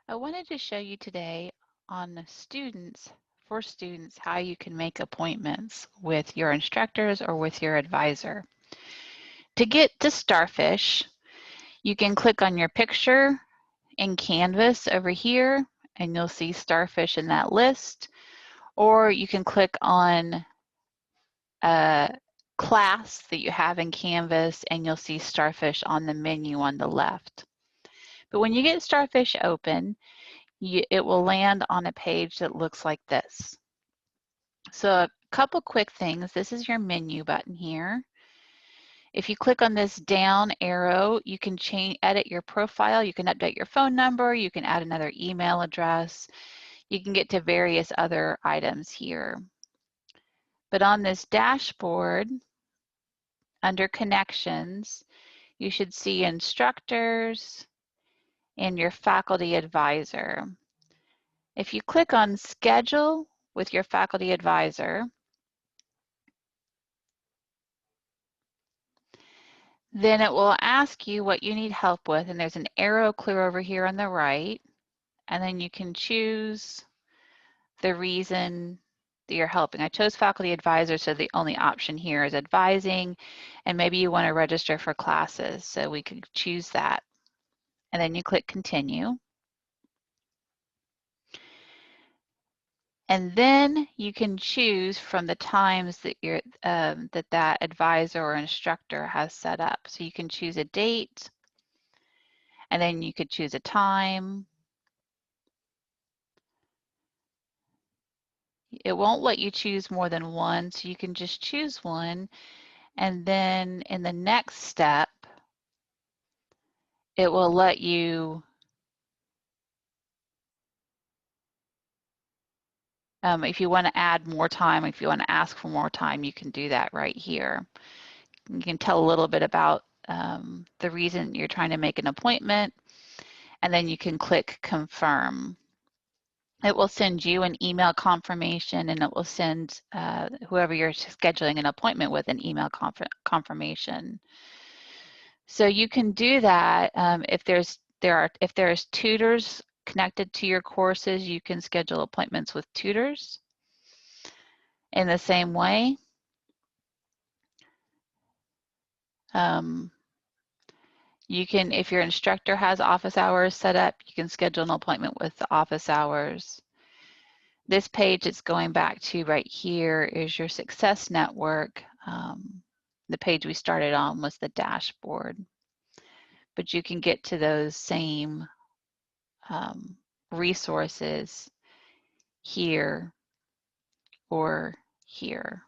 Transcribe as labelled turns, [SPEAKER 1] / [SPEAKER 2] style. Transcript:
[SPEAKER 1] I wanted to show you today for students, how you can make appointments with your instructors or with your advisor. To get to Starfish, you can click on your picture in Canvas over here, and you'll see Starfish in that list, or you can click on a class that you have in Canvas, and you'll see Starfish on the menu on the left. But when you get Starfish open, it will land on a page that looks like this. So a couple quick things. This is your menu button here. If you click on this down arrow, you can edit your profile. You can update your phone number. You can add another email address. You can get to various other items here. But on this dashboard, under connections, you should see instructors and your faculty advisor. If you click on schedule with your faculty advisor, then it will ask you what you need help with, and there's an arrow clear over here on the right, and then you can choose the reason that you're helping. I chose faculty advisor, so the only option here is advising, and maybe you want to register for classes, so we could choose that. And then you click continue. And then you can choose from the times that that advisor or instructor has set up. So you can choose a date, and then you could choose a time. It won't let you choose more than one, so you can just choose one. And then in the next step, it will let you if you want to add more time, if you want to ask for more time, you can do that right here. You can tell a little bit about the reason you're trying to make an appointment, and then you can click confirm. It will send you an email confirmation, and it will send whoever you're scheduling an appointment with an email confirmation. So you can do that if there's tutors connected to your courses. You can schedule appointments with tutors in the same way. You can, if your instructor has office hours set up, you can schedule an appointment with the office hours. This page it's going back to right here is your success network. The page we started on was the dashboard, but you can get to those same resources here or here.